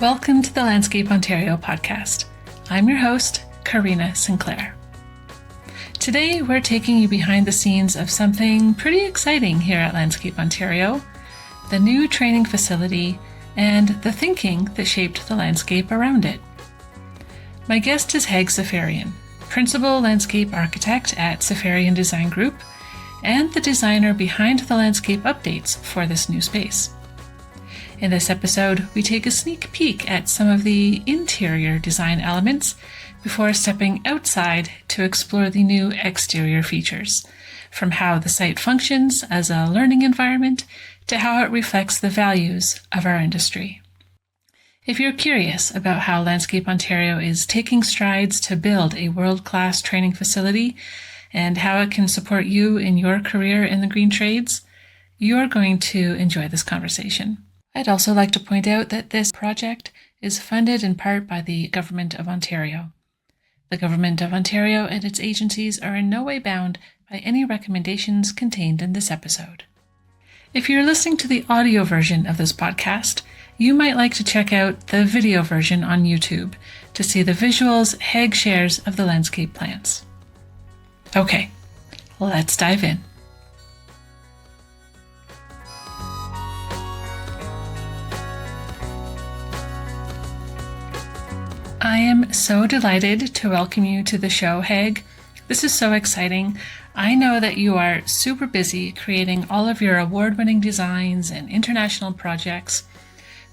Welcome to the Landscape Ontario podcast. I'm your host, Karina Sinclair. Today, we're taking you behind the scenes of something pretty exciting here at Landscape Ontario, the new training facility and the thinking that shaped the landscape around it. My guest is Haig Seferian, Principal Landscape Architect at Seferian Design Group and the designer behind the landscape updates for this new space. In this episode, we take a sneak peek at some of the interior design elements before stepping outside to explore the new exterior features, from how the site functions as a learning environment to how it reflects the values of our industry. If you're curious about how Landscape Ontario is taking strides to build a world-class training facility and how it can support you in your career in the green trades, you're going to enjoy this conversation. I'd also like to point out that this project is funded in part by the Government of Ontario. The Government of Ontario and its agencies are in no way bound by any recommendations contained in this episode. If you're listening to the audio version of this podcast, you might like to check out the video version on YouTube to see the visuals Haig shares of the landscape plans. Okay, let's dive in. I am so delighted to welcome you to the show, Haig. This is so exciting. I know that you are super busy creating all of your award-winning designs and international projects,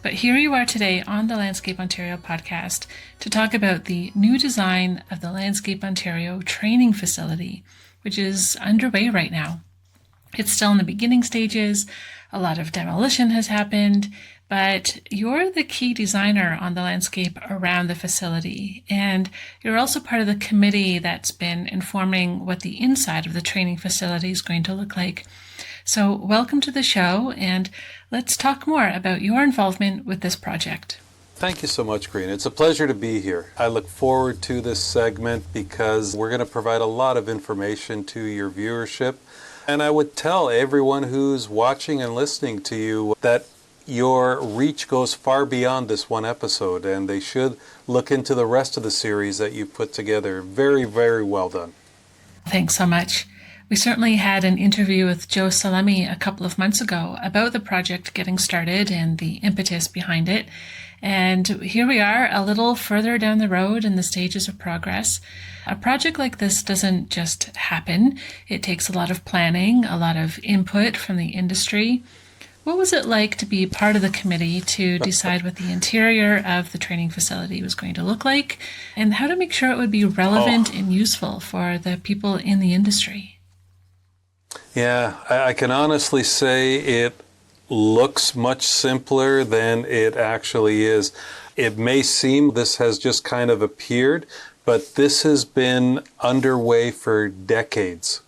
but here you are today on the Landscape Ontario podcast to talk about the new design of the Landscape Ontario training facility, which is underway right now. It's still in the beginning stages. A lot of demolition has happened, but you're the key designer on the landscape around the facility, and you're also part of the committee that's been informing what the inside of the training facility is going to look like. So welcome to the show, and let's talk more about your involvement with this project. Thank you so much, Green. It's a pleasure to be here. I look forward to this segment because we're going to provide a lot of information to your viewership. And I would tell everyone who's watching and listening to you that your reach goes far beyond this one episode, and they should look into the rest of the series that you've put together. Very, very well done. Thanks so much. We certainly had an interview with Joe Salemi a couple of months ago about the project getting started and the impetus behind it. And here we are a little further down the road in the stages of progress. A project like this doesn't just happen. It takes a lot of planning, a lot of input from the industry. What was it like to be part of the committee to decide what the interior of the training facility was going to look like and how to make sure it would be relevant and useful for the people in the industry? Yeah, I can honestly say it looks much simpler than it actually is. It may seem this has just kind of appeared, but this has been underway for decades.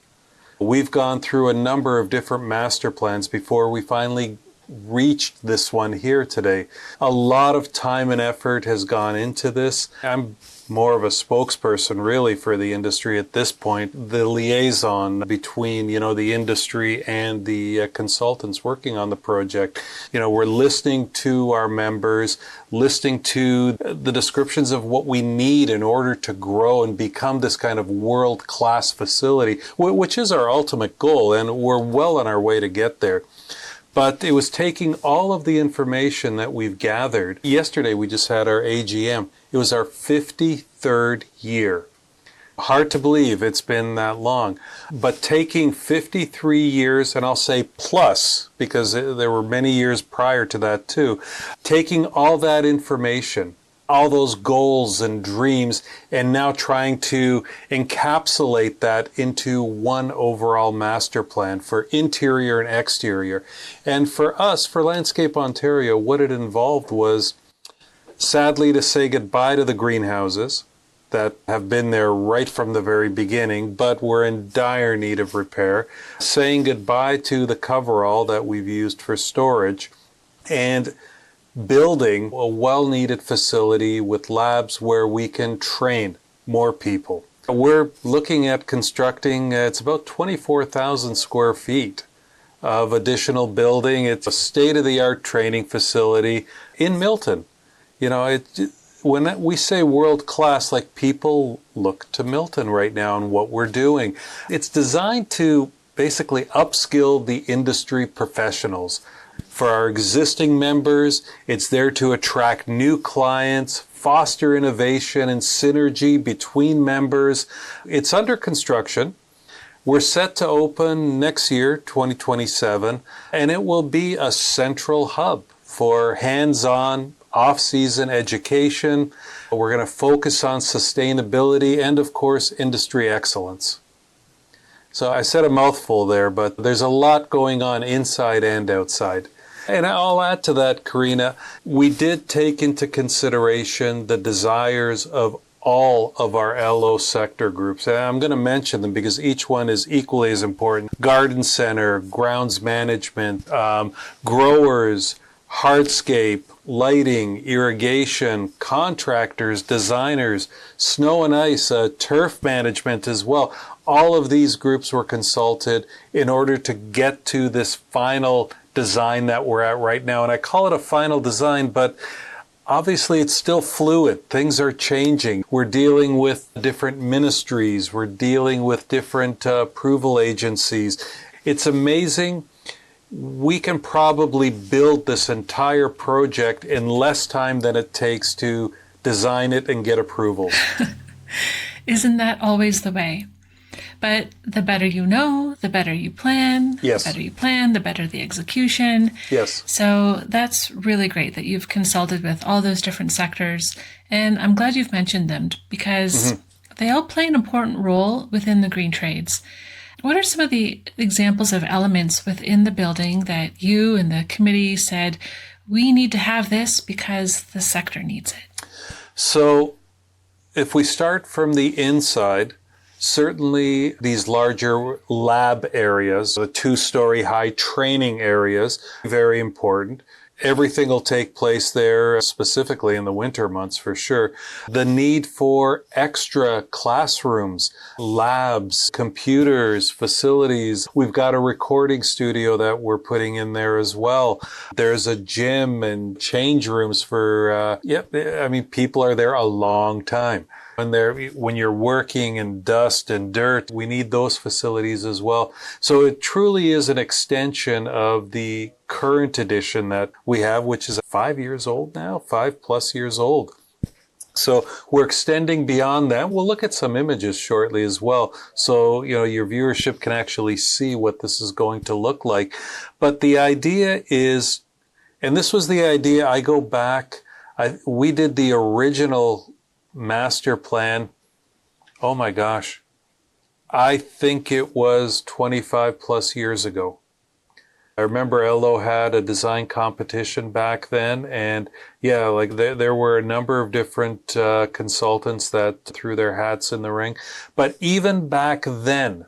We've gone through a number of different master plans before we finally reached this one here today. A lot of time and effort has gone into this. I'm more of a spokesperson really for the industry at this point, the liaison between, the industry and the consultants working on the project. We're listening to our members, listening to the descriptions of what we need in order to grow and become this kind of world-class facility, which is our ultimate goal, and we're well on our way to get there. But it was taking all of the information that we've gathered. Yesterday we just had our AGM. It was our 53rd year. Hard to believe it's been that long. But taking 53 years, and I'll say plus, because there were many years prior to that too, taking all that information, all those goals and dreams, and now trying to encapsulate that into one overall master plan for interior and exterior. And for us, for Landscape Ontario, what it involved was, sadly, to say goodbye to the greenhouses that have been there right from the very beginning, but were in dire need of repair, saying goodbye to the coverall that we've used for storage, and building a well-needed facility with labs where we can train more people. We're looking at constructing, it's about 24,000 square feet of additional building. It's a state-of-the-art training facility in Milton. When we say world class, like people look to Milton right now and what we're doing. It's designed to basically upskill the industry professionals. For our existing members, it's there to attract new clients, foster innovation and synergy between members. It's under construction. We're set to open next year, 2027, and it will be a central hub for hands-on, off-season education. We're going to focus on sustainability and, of course, industry excellence. So I said a mouthful there, but there's a lot going on inside and outside. And I'll add to that, Karina, we did take into consideration the desires of all of our LO sector groups. And I'm going to mention them because each one is equally as important. Garden center, grounds management, growers, hardscape, lighting, irrigation, contractors, designers, snow and ice, turf management as well. All of these groups were consulted in order to get to this final design that we're at right now. And I call it a final design, but obviously it's still fluid. Things are changing. We're dealing with different ministries. We're dealing with different approval agencies. It's amazing. We can probably build this entire project in less time than it takes to design it and get approvals. Isn't that always the way? But the better you know, the better you plan. Yes. The better you plan, the better the execution. Yes. So that's really great that you've consulted with all those different sectors. And I'm glad you've mentioned them because they all play an important role within the green trades. What are some of the examples of elements within the building that you and the committee said, we need to have this because the sector needs it? So if we start from the inside, certainly these larger lab areas, the 2-story high training areas, very important. Everything will take place there, specifically in the winter months for sure. The need for extra classrooms, labs, computers, facilities. We've got a recording studio that we're putting in there as well. There's a gym and change rooms for, people are there a long time. When you're working in dust and dirt, we need those facilities as well. So it truly is an extension of the current edition that we have, which is 5 years old now, 5+ years old. So we're extending beyond that. We'll look at some images shortly as well. So, your viewership can actually see what this is going to look like. But the idea is, and this was the idea, I go back, we did the original master plan. Oh my gosh. I think it was 25+ years ago. I remember LO had a design competition back then, and there were a number of different consultants that threw their hats in the ring. But even back then,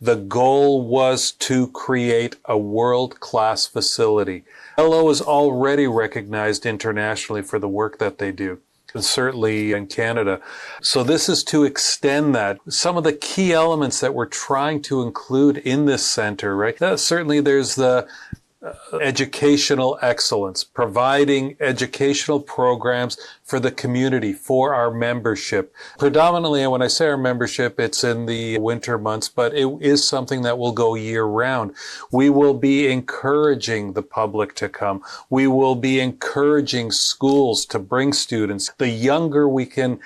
the goal was to create a world-class facility. LO is already recognized internationally for the work that they do, and certainly in Canada. So this is to extend that. Some of the key elements that we're trying to include in this center, right? Certainly there's the educational excellence, providing educational programs for the community, for our membership. Predominantly, and when I say our membership, it's in the winter months, but it is something that will go year round. We will be encouraging the public to come. We will be encouraging schools to bring students. The younger we can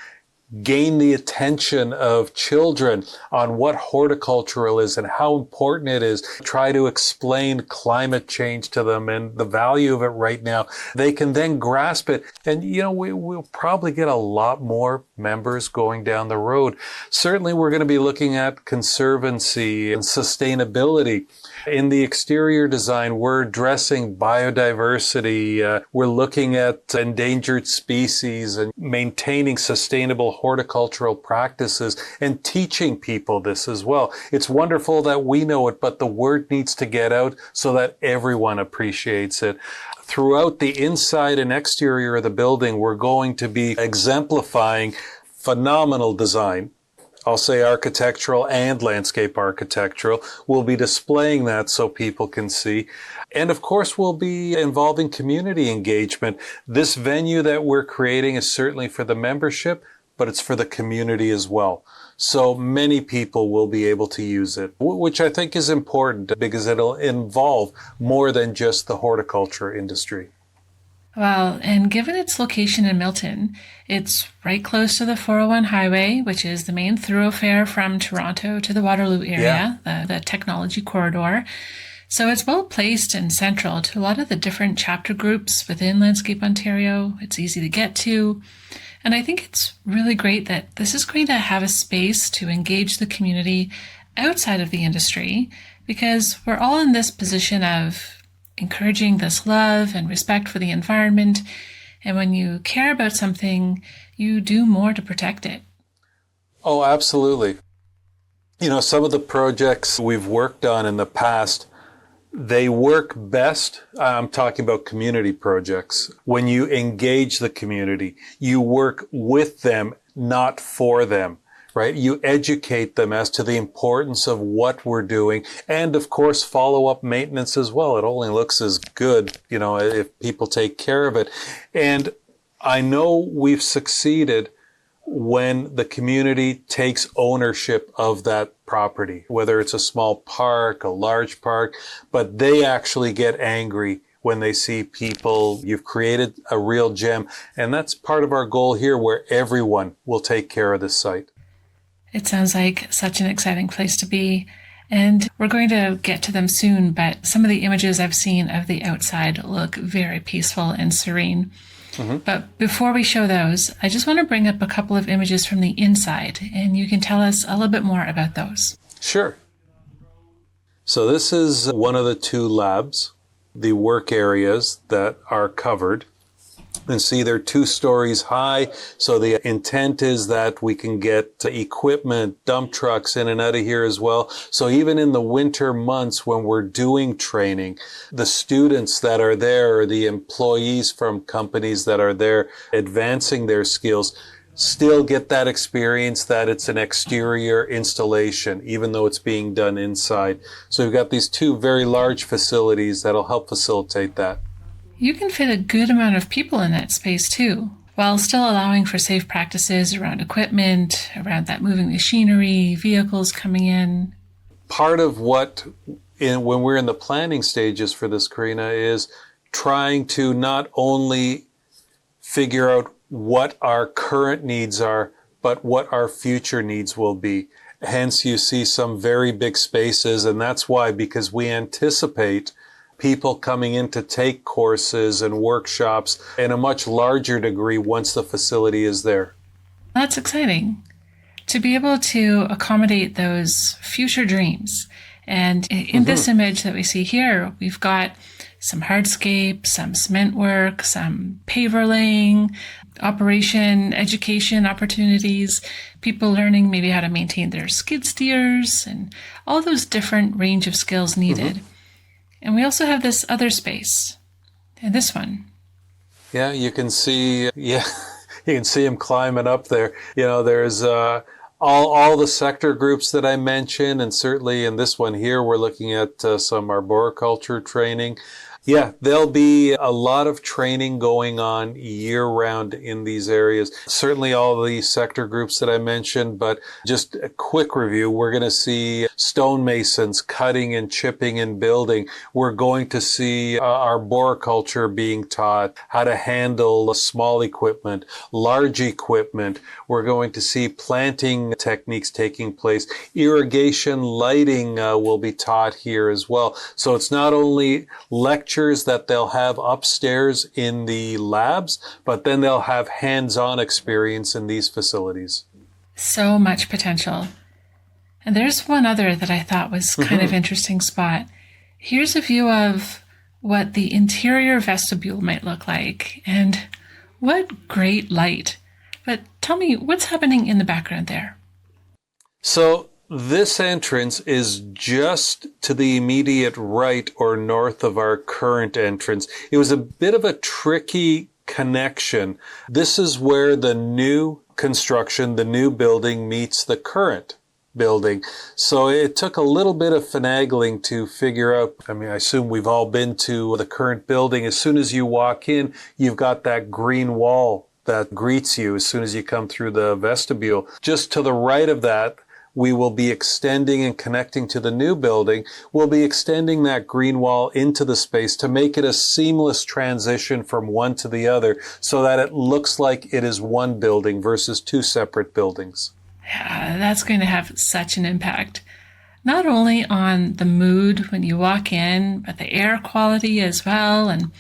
gain the attention of children on what horticultural is and how important it is. Try to explain climate change to them and the value of it right now. They can then grasp it. And, we'll probably get a lot more members going down the road. Certainly, we're going to be looking at conservancy and sustainability. In the exterior design, we're addressing biodiversity. We're looking at endangered species and maintaining sustainable horticultural practices and teaching people this as well. It's wonderful that we know it, but the word needs to get out so that everyone appreciates it. Throughout the inside and exterior of the building, we're going to be exemplifying phenomenal design I'll say architectural and landscape architectural. We'll be displaying that so people can see. And of course, we'll be involving community engagement. This venue that we're creating is certainly for the membership, but it's for the community as well. So many people will be able to use it, which I think is important because it'll involve more than just the horticulture industry. Well, and given its location in Milton, it's right close to the 401 highway, which is the main thoroughfare from Toronto to the Waterloo area, the technology corridor. So it's well placed and central to a lot of the different chapter groups within Landscape Ontario. It's easy to get to. And I think it's really great that this is going to have a space to engage the community outside of the industry, because we're all in this position of encouraging this love and respect for the environment. And when you care about something, you do more to protect it. Oh, absolutely. You know, some of the projects we've worked on in the past, they work best, I'm talking about community projects, when you engage the community. You work with them, not for them. Right? You educate them as to the importance of what we're doing, and of course follow-up maintenance as well. It only looks as good, you know, if people take care of it. And I know we've succeeded when the community takes ownership of that property, whether it's a small park, a large park, but they actually get angry when they see people. You've created a real gem, and that's part of our goal here, where everyone will take care of this site. It sounds like such an exciting place to be, and we're going to get to them soon, but some of the images I've seen of the outside look very peaceful and serene. Mm-hmm. But before we show those, I just want to bring up a couple of images from the inside, and you can tell us a little bit more about those. Sure. So this is one of the two labs, the work areas that are covered. And see, they're 2 stories high. So the intent is that we can get equipment, dump trucks in and out of here as well. So even in the winter months when we're doing training, the students that are there, or the employees from companies that are there advancing their skills, still get that experience that it's an exterior installation, even though it's being done inside. So we've got these 2 very large facilities that'll help facilitate that. You can fit a good amount of people in that space too, while still allowing for safe practices around equipment, around that moving machinery, vehicles coming in. Part of what, when we're in the planning stages for this, Karina, is trying to not only figure out what our current needs are, but what our future needs will be. Hence, you see some very big spaces, and that's why, because we anticipate people coming in to take courses and workshops in a much larger degree once the facility is there. That's exciting to be able to accommodate those future dreams. And in this image that we see here, we've got some hardscape, some cement work, some paver laying, operation, education opportunities, people learning maybe how to maintain their skid steers, and all those different range of skills needed. And we also have this other space, and this one. Yeah, you can see, you can see him climbing up there. You know, there's all the sector groups that I mentioned, and certainly in this one here, we're looking at some arboriculture training. Yeah, there'll be a lot of training going on year-round in these areas. Certainly all the sector groups that I mentioned, but just a quick review. We're going to see stonemasons cutting and chipping and building. We're going to see arboriculture being taught, how to handle small equipment, large equipment. We're going to see planting techniques taking place. Irrigation, lighting will be taught here as well. So it's not only lectures that they'll have upstairs in the labs, but then they'll have hands-on experience in these facilities. So much potential. And there's one other that I thought was kind of interesting spot. Here's a view of what the interior vestibule might look like, and what great light. But tell me, what's happening in the background there? So this entrance is just to the immediate right or north of our current entrance. It was a bit of a tricky connection. This is where the new construction, the new building meets the current building. So it took a little bit of finagling to figure out. I mean, I assume we've all been to the current building. As soon as you walk in, you've got that green wall that greets you as soon as you come through the vestibule. Just to the right of that, we will be extending and connecting to the new building. We'll be extending that green wall into the space to make it a seamless transition from one to the other so that it looks like it is one building versus two separate buildings. Yeah, that's going to have such an impact, not only on the mood when you walk in, but the air quality as well. And,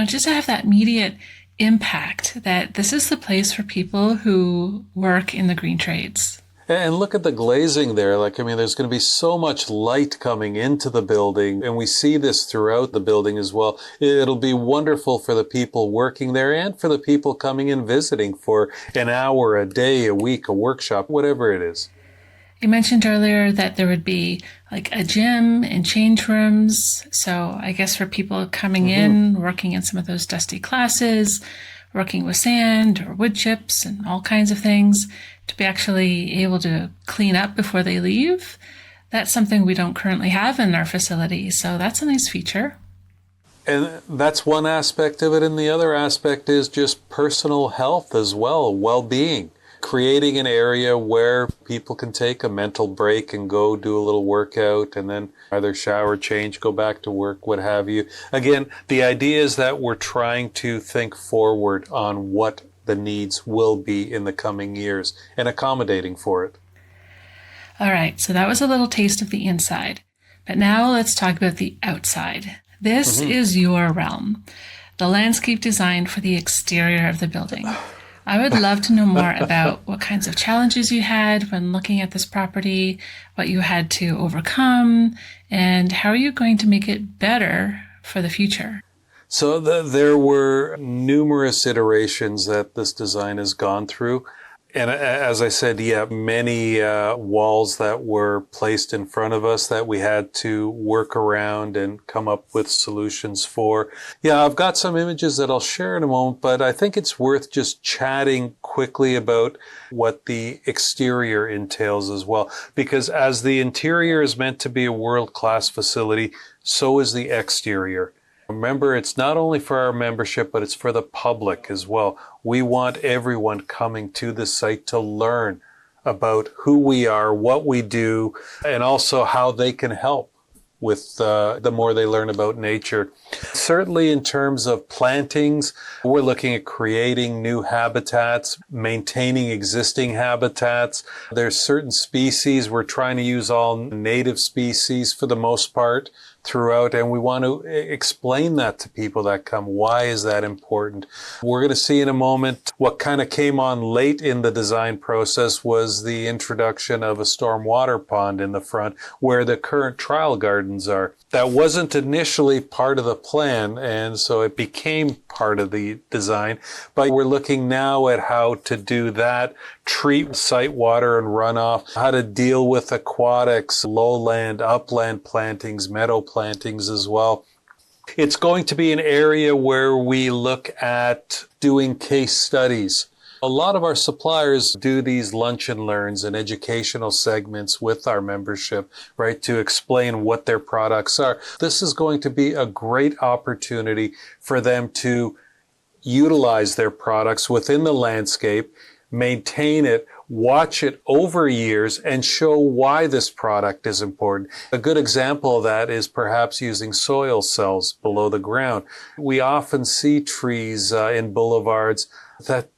just to have that immediate impact that this is the place for people who work in the green trades. And look at the glazing there. There's going to be so much light coming into the building, and we see this throughout the building as well. It'll be wonderful for the people working there and for the people coming in visiting for an hour, a day, a week, a workshop, whatever it is. You mentioned earlier that there would be like a gym and change rooms. So I guess for people coming in, working in some of those dusty classes, working with sand or wood chips and all kinds of things, to be actually able to clean up before they leave. That's something we don't currently have in our facility. So that's a nice feature. And that's one aspect of it. And the other aspect is just personal health as well, well-being. Creating an area where people can take a mental break and go do a little workout and then either shower, change, go back to work, what have you. Again, the idea is that we're trying to think forward on what the needs will be in the coming years and accommodating for it. All right, so that was a little taste of the inside. But now let's talk about the outside. This is your realm, the landscape design for the exterior of the building. I would love to know more about what kinds of challenges you had when looking at this property, what you had to overcome, and how are you going to make it better for the future? So there were numerous iterations that this design has gone through. And as I said, many walls that were placed in front of us that we had to work around and come up with solutions for. Yeah, I've got some images that I'll share in a moment, but I think it's worth just chatting quickly about what the exterior entails as well. Because as the interior is meant to be a world-class facility, so is the exterior. Remember, it's not only for our membership, but it's for the public as well. We want everyone coming to the site to learn about who we are, what we do, and also how they can help with the more they learn about nature. Certainly in terms of plantings, we're looking at creating new habitats, maintaining existing habitats. There's certain species, we're trying to use all native species for the most part throughout, and we want to explain that to people that come. Why is that important? We're going to see in a moment what kind of came on late in the design process was the introduction of a stormwater pond in the front where the current trial gardens are. That wasn't initially part of the plan, and so it became part of the design. But we're looking now at how to do that, treat site water and runoff, how to deal with aquatics, lowland, upland plantings, meadow plantings as well. It's going to be an area where we look at doing case studies. A lot of our suppliers do these lunch and learns and educational segments with our membership, right, to explain what their products are. This is going to be a great opportunity for them to utilize their products within the landscape, maintain it, watch it over years, and show why this product is important. A good example of that is perhaps using soil cells below the ground. We often see trees in boulevards that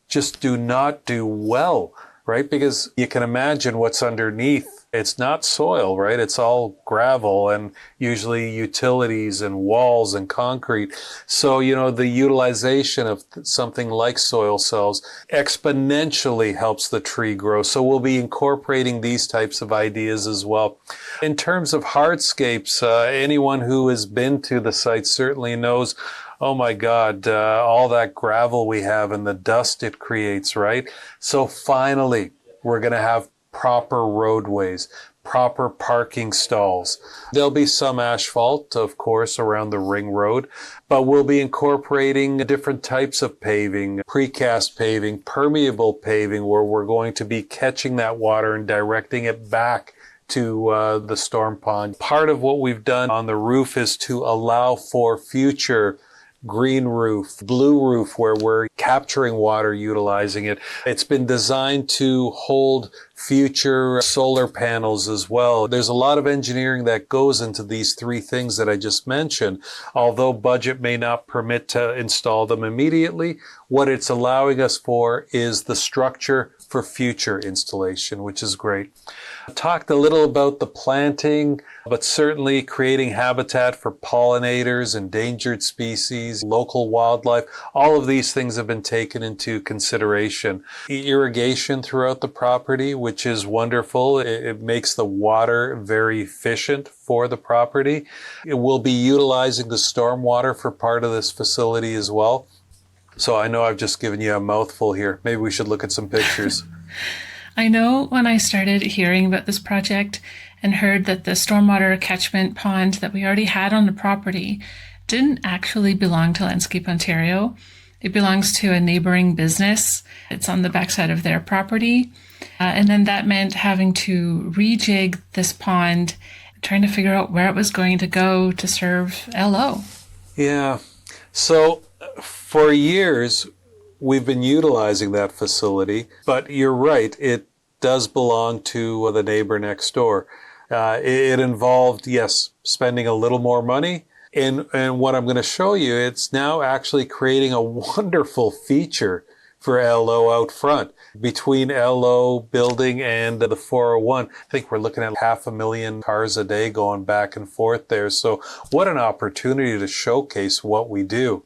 just do not do well, right? Because you can imagine what's underneath. It's not soil, right? It's all gravel and usually utilities and walls and concrete. So, the utilization of something like soil cells exponentially helps the tree grow. So we'll be incorporating these types of ideas as well. In terms of hardscapes, anyone who has been to the site certainly knows, oh my God, all that gravel we have and the dust it creates, right? So finally, we're going to have proper roadways, proper parking stalls. There'll be some asphalt, of course, around the ring road, but we'll be incorporating different types of paving, precast paving, permeable paving, where we're going to be catching that water and directing it back to the storm pond. Part of what we've done on the roof is to allow for future green roof, blue roof, where we're capturing water, utilizing it. It's been designed to hold future solar panels as well. There's a lot of engineering that goes into these three things that I just mentioned. Although budget may not permit to install them immediately, what it's allowing us for is the structure for future installation, which is great. I talked a little about the planting, but certainly creating habitat for pollinators, endangered species, local wildlife. All of these things have been taken into consideration. Irrigation throughout the property, which is wonderful. It makes the water very efficient for the property. It will be utilizing the stormwater for part of this facility as well. So I know I've just given you a mouthful here. Maybe we should look at some pictures. I know when I started hearing about this project and heard that the stormwater catchment pond that we already had on the property didn't actually belong to Landscape Ontario. It belongs to a neighboring business. It's on the backside of their property. And then that meant having to rejig this pond, trying to figure out where it was going to go to serve LO. Yeah. So for years, we've been utilizing that facility, but you're right, it does belong to the neighbor next door. It involved, yes, spending a little more money. And what I'm going to show you, it's now actually creating a wonderful feature for LO out front. Between LO building and the 401, I think we're looking at 500,000 cars a day going back and forth there. So what an opportunity to showcase what we do.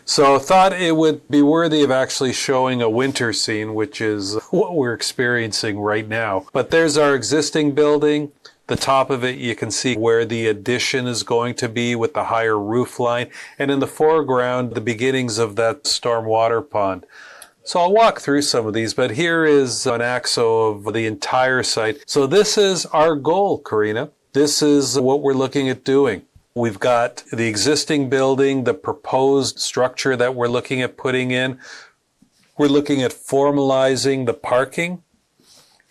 So I thought it would be worthy of actually showing a winter scene, which is what we're experiencing right now. But there's our existing building. The top of it, you can see where the addition is going to be with the higher roof line. And in the foreground, the beginnings of that stormwater pond. So I'll walk through some of these, but here is an axo of the entire site. So this is our goal, Karina. This is what we're looking at doing. We've got the existing building, the proposed structure that we're looking at putting in. We're looking at formalizing the parking.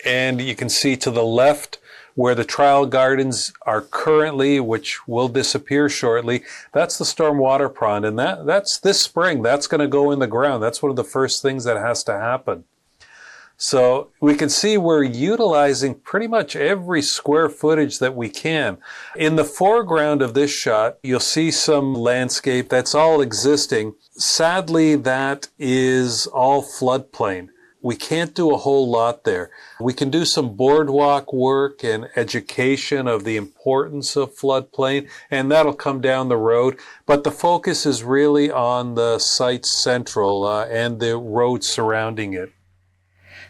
And you can see to the left where the trial gardens are currently, which will disappear shortly, that's the stormwater pond. And that's this spring. That's going to go in the ground. That's one of the first things that has to happen. So we can see we're utilizing pretty much every square footage that we can. In the foreground of this shot, you'll see some landscape that's all existing. Sadly, that is all floodplain. We can't do a whole lot there. We can do some boardwalk work and education of the importance of floodplain, and that'll come down the road. But the focus is really on the site's central and the road surrounding it.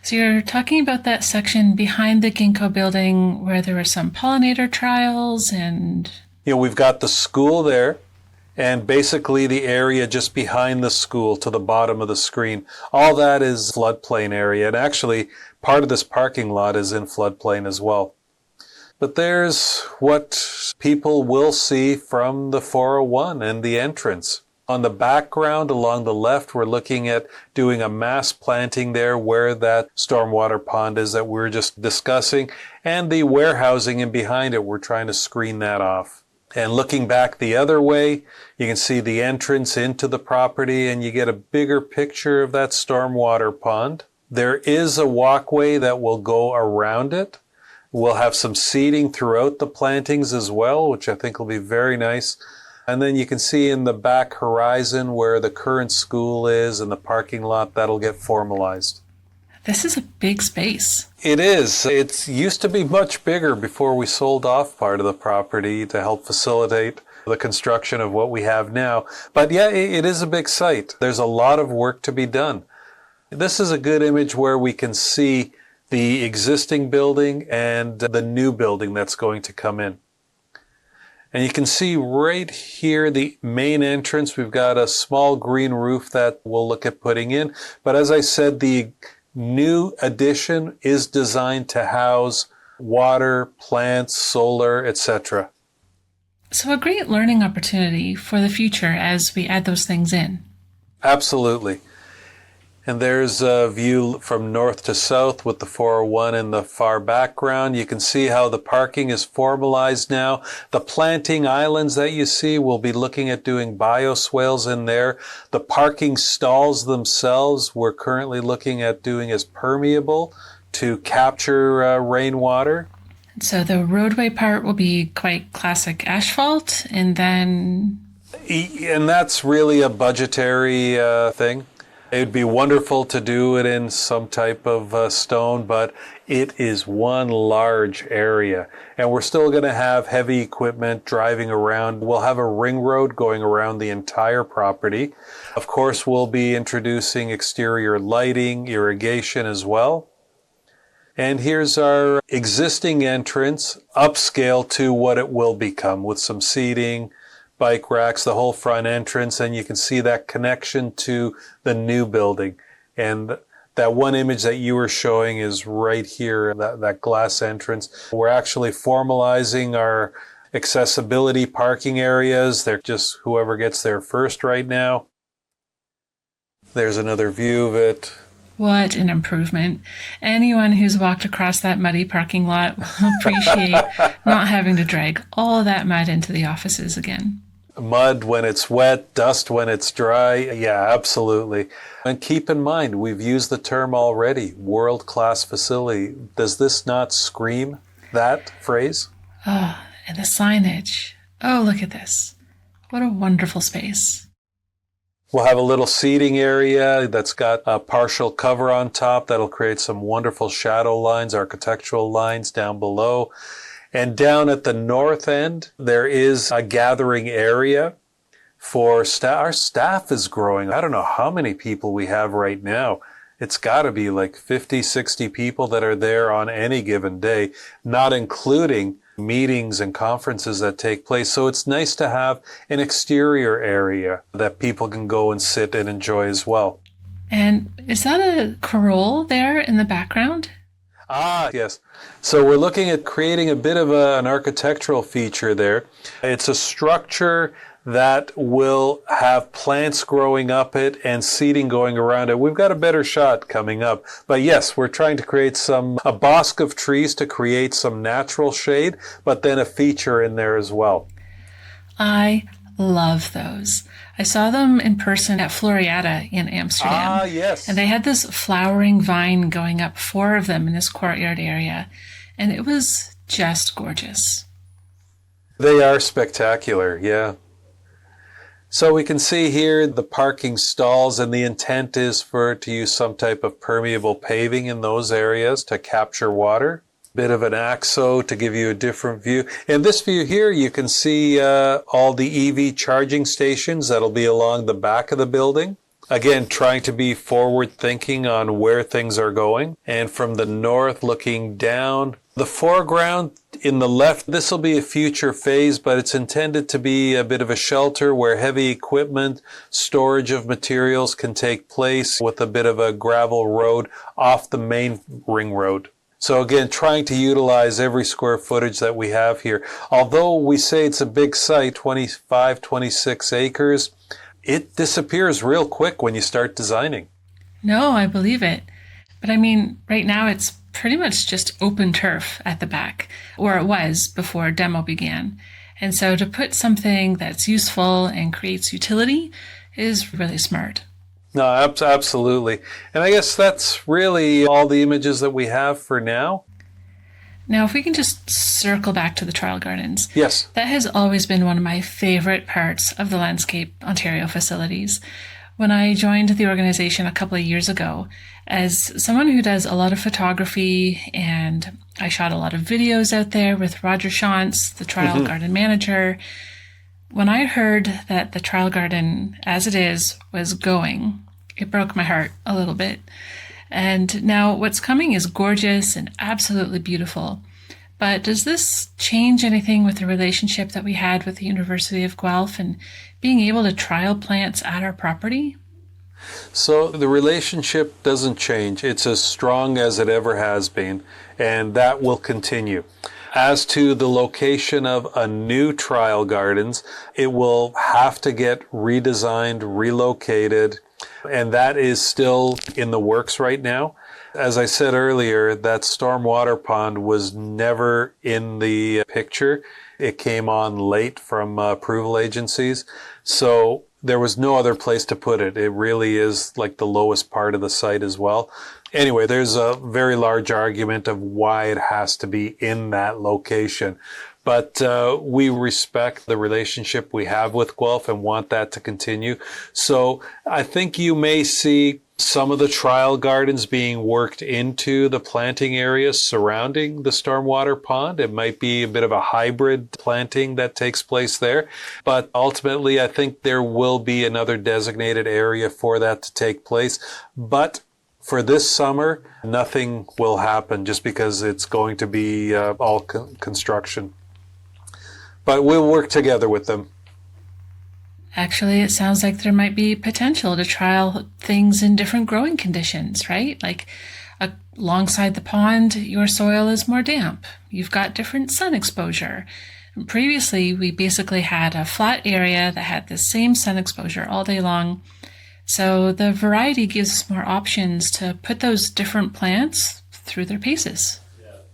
So you're talking about that section behind the ginkgo building where there were some pollinator trials and... We've got the school there and basically the area just behind the school to the bottom of the screen. All that is floodplain area. And actually, part of this parking lot is in floodplain as well. But there's what people will see from the 401 and the entrance. On the background, along the left, we're looking at doing a mass planting there where that stormwater pond is that we were just discussing. And the warehousing in behind it, we're trying to screen that off. And looking back the other way, you can see the entrance into the property and you get a bigger picture of that stormwater pond. There is a walkway that will go around it. We'll have some seating throughout the plantings as well, which I think will be very nice. And then you can see in the back horizon where the current school is and the parking lot, that'll get formalized. This is a big space. It is. It used to be much bigger before we sold off part of the property to help facilitate the construction of what we have now. But yeah, it is a big site. There's a lot of work to be done. This is a good image where we can see the existing building and the new building that's going to come in. And you can see right here, the main entrance, we've got a small green roof that we'll look at putting in. But as I said, the new addition is designed to house water, plants, solar, etc. So, a great learning opportunity for the future as we add those things in. Absolutely. And there's a view from north to south with the 401 in the far background. You can see how the parking is formalized now. The planting islands that you see, we'll be looking at doing bioswales in there. The parking stalls themselves, we're currently looking at doing as permeable to capture rainwater. So the roadway part will be quite classic asphalt, and then... And that's really a budgetary thing. It would be wonderful to do it in some type of stone, but it is one large area. And we're still going to have heavy equipment driving around. We'll have a ring road going around the entire property. Of course, we'll be introducing exterior lighting, irrigation as well. And here's our existing entrance, upscale to what it will become with some seating, bike racks, the whole front entrance, and you can see that connection to the new building. And that one image that you were showing is right here, that glass entrance. We're actually formalizing our accessibility parking areas. They're just whoever gets there first right now. There's another view of it. What an improvement. Anyone who's walked across that muddy parking lot will appreciate not having to drag all that mud into the offices again. Mud when it's wet, dust when it's dry. Yeah, absolutely. And keep in mind, we've used the term already, world-class facility. Does this not scream that phrase? Oh, and the signage. Oh, look at this. What a wonderful space. We'll have a little seating area that's got a partial cover on top that'll create some wonderful shadow lines, architectural lines down below. And down at the north end, there is a gathering area for staff. Our staff is growing. I don't know how many people we have right now. It's got to be like 50, 60 people that are there on any given day, not including meetings and conferences that take place. So it's nice to have an exterior area that people can go and sit and enjoy as well. And is that a corral there in the background? Ah, yes. So we're looking at creating a bit of an architectural feature there. It's a structure that will have plants growing up it and seating going around it. We've got a better shot coming up. But yes, we're trying to create a bosque of trees to create some natural shade, but then a feature in there as well. I love those. I saw them in person at Floriada in Amsterdam. Ah, yes. And they had this flowering vine going up, 4 of them in this courtyard area. And it was just gorgeous. They are spectacular, yeah. So we can see here the parking stalls, and the intent is to use some type of permeable paving in those areas to capture water. Bit of an axo to give you a different view. In this view here, you can see all the EV charging stations that'll be along the back of the building. Again, trying to be forward thinking on where things are going. And from the north looking down, the foreground in the left, this will be a future phase, but it's intended to be a bit of a shelter where heavy equipment, storage of materials can take place with a bit of a gravel road off the main ring road. So again, trying to utilize every square footage that we have here. Although we say it's a big site, 25, 26 acres, it disappears real quick when you start designing. No, I believe it. But I mean, right now it's pretty much just open turf at the back, or it was before demo began. And so to put something that's useful and creates utility is really smart. No, absolutely. And I guess that's really all the images that we have for now. Now, if we can just circle back to the trial gardens. Yes. That has always been one of my favorite parts of the Landscape Ontario facilities. When I joined the organization a couple of years ago, as someone who does a lot of photography, and I shot a lot of videos out there with Roger Shantz, the trial garden manager, when I heard that the trial garden, as it is, was going, it broke my heart a little bit. And now what's coming is gorgeous and absolutely beautiful. But does this change anything with the relationship that we had with the University of Guelph and being able to trial plants at our property? So the relationship doesn't change. It's as strong as it ever has been. and that will continue. As to the location of a new trial gardens, it will have to get redesigned, relocated, and that is still in the works right now. As I said earlier, that stormwater pond was never in the picture. It came on late from approval agencies, so there was no other place to put it. It really is like the lowest part of the site as well. Anyway, there's a very large argument of why it has to be in that location. But we respect the relationship we have with Guelph and want that to continue. So I think you may see some of the trial gardens being worked into the planting areas surrounding the stormwater pond. It might be a bit of a hybrid planting that takes place there. But ultimately, I think there will be another designated area for that to take place. But for this summer, nothing will happen just because it's going to be all construction. But we'll work together with them. Actually, it sounds like there might be potential to trial things in different growing conditions, right? Like alongside the pond, your soil is more damp. You've got different sun exposure. Previously, we basically had a flat area that had the same sun exposure all day long. So the variety gives us more options to put those different plants through their paces.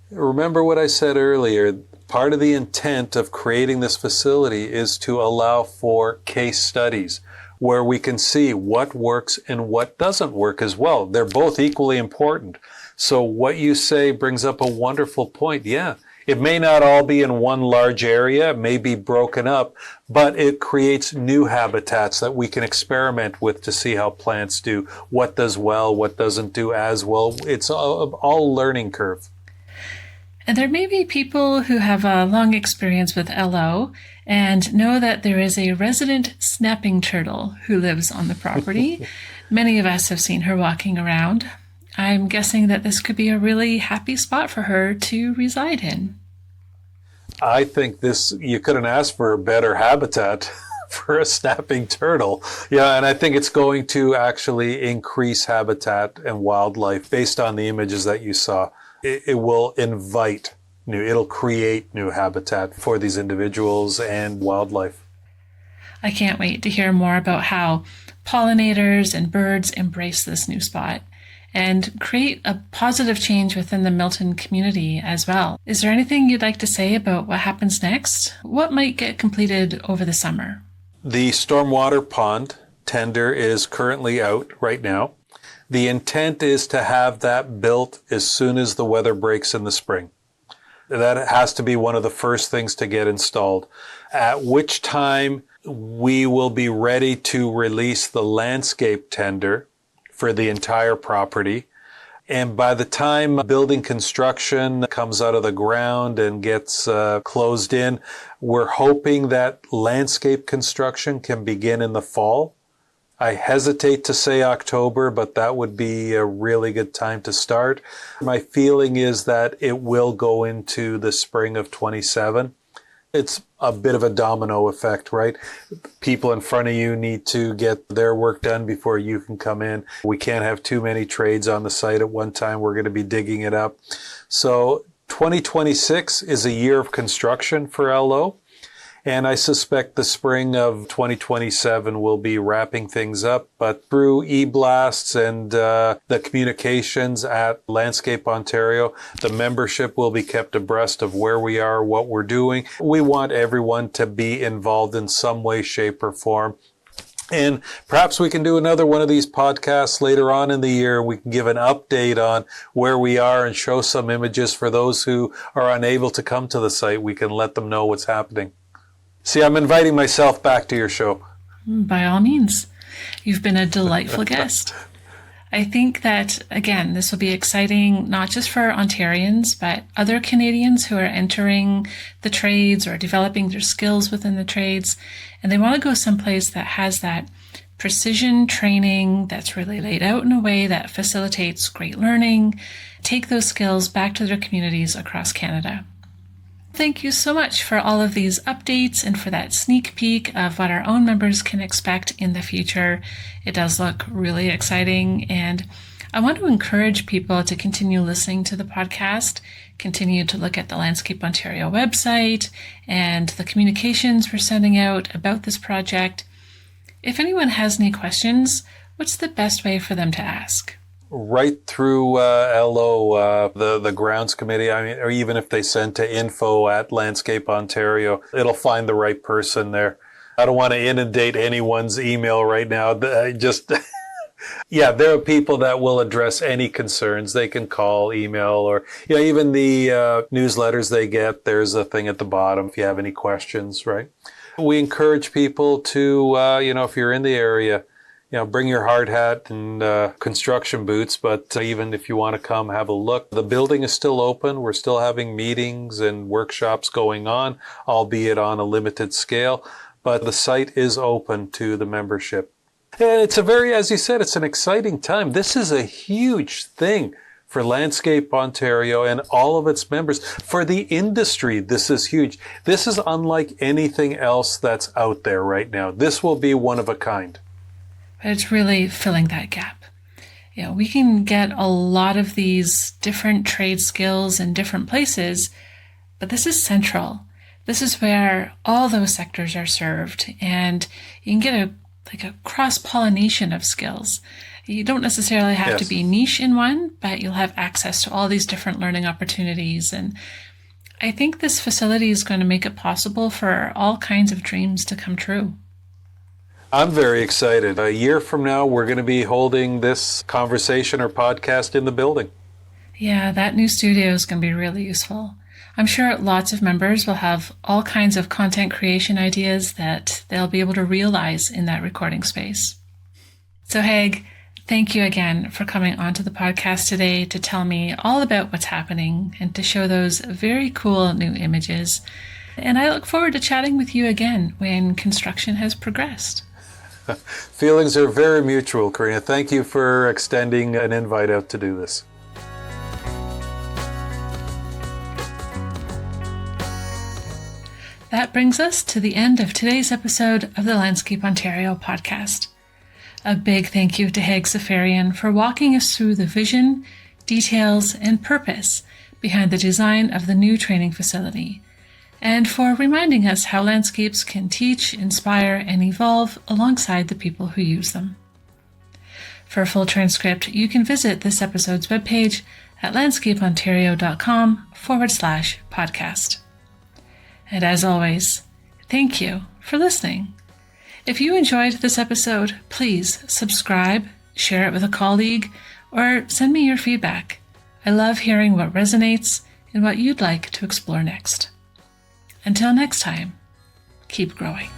Remember what I said earlier. Part of the intent of creating this facility is to allow for case studies where we can see what works and what doesn't work as well. They're both equally important. So what you say brings up a wonderful point. Yeah, it may not all be in one large area, it may be broken up, but it creates new habitats that we can experiment with to see how plants do, what does well, what doesn't do as well. It's all learning curve. And there may be people who have a long experience with LO and know that there is a resident snapping turtle who lives on the property. Many of us have seen her walking around. I'm guessing that this could be a really happy spot for her to reside in. I think you couldn't ask for a better habitat for a snapping turtle. Yeah, and I think it's going to actually increase habitat and wildlife based on the images that you saw. It will invite it'll create new habitat for these individuals and wildlife. I can't wait to hear more about how pollinators and birds embrace this new spot and create a positive change within the Milton community as well. Is there anything you'd like to say about what happens next? What might get completed over the summer? The stormwater pond tender is currently out right now. The intent is to have that built as soon as the weather breaks in the spring. That has to be one of the first things to get installed, at which time we will be ready to release the landscape tender for the entire property. And by the time building construction comes out of the ground and gets closed in, we're hoping that landscape construction can begin in the fall. I hesitate to say October, but that would be a really good time to start. My feeling is that it will go into the spring of 27. It's a bit of a domino effect, right? People in front of you need to get their work done before you can come in. We can't have too many trades on the site at one time. We're going to be digging it up. So 2026 is a year of construction for LO. And I suspect the spring of 2027 will be wrapping things up. But through e-blasts and the communications at Landscape Ontario, the membership will be kept abreast of where we are, what we're doing. We want everyone to be involved in some way, shape, or form. And perhaps we can do another one of these podcasts later on in the year. We can give an update on where we are and show some images for those who are unable to come to the site. We can let them know what's happening. See, I'm inviting myself back to your show. By all means. You've been a delightful guest. I think that, again, this will be exciting not just for Ontarians, but other Canadians who are entering the trades or developing their skills within the trades. And they want to go someplace that has that precision training that's really laid out in a way that facilitates great learning, take those skills back to their communities across Canada. Thank you so much for all of these updates and for that sneak peek of what our own members can expect in the future. It does look really exciting, and I want to encourage people to continue listening to the podcast, continue to look at the Landscape Ontario website and the communications we're sending out about this project. If anyone has any questions, what's the best way for them to ask? Right through LO, the grounds committee, or even if they send to info@Landscape Ontario, it'll find the right person there. I don't want to inundate anyone's email right now. Yeah, there are people that will address any concerns. They can call, email, or even the newsletters they get. There's a thing at the bottom if you have any questions, right? We encourage people to, if you're in the area, bring your hard hat and construction boots. But even if you want to come have a look, the building is still open. We're still having meetings and workshops going on, albeit on a limited scale. But the site is open to the membership. And it's as you said, it's an exciting time. This is a huge thing for Landscape Ontario and all of its members. For the industry, this is huge. This is unlike anything else that's out there right now. This will be one of a kind. But it's really filling that gap. We can get a lot of these different trade skills in different places, but this is central. This is where all those sectors are served, and you can get a cross-pollination of skills. You don't necessarily have to be niche in one, but you'll have access to all these different learning opportunities. And I think this facility is going to make it possible for all kinds of dreams to come true. I'm very excited. A year from now, we're going to be holding this conversation or podcast in the building. Yeah, that new studio is going to be really useful. I'm sure lots of members will have all kinds of content creation ideas that they'll be able to realize in that recording space. So Haig, thank you again for coming onto the podcast today to tell me all about what's happening and to show those very cool new images. And I look forward to chatting with you again when construction has progressed. Feelings are very mutual, Karina. Thank you for extending an invite out to do this. That brings us to the end of today's episode of the Landscape Ontario podcast. A big thank you to Haig Seferian for walking us through the vision, details, and purpose behind the design of the new training facility, and for reminding us how landscapes can teach, inspire, and evolve alongside the people who use them. For a full transcript, you can visit this episode's webpage at landscapeontario.com/podcast. And as always, thank you for listening. If you enjoyed this episode, please subscribe, share it with a colleague, or send me your feedback. I love hearing what resonates and what you'd like to explore next. Until next time, keep growing.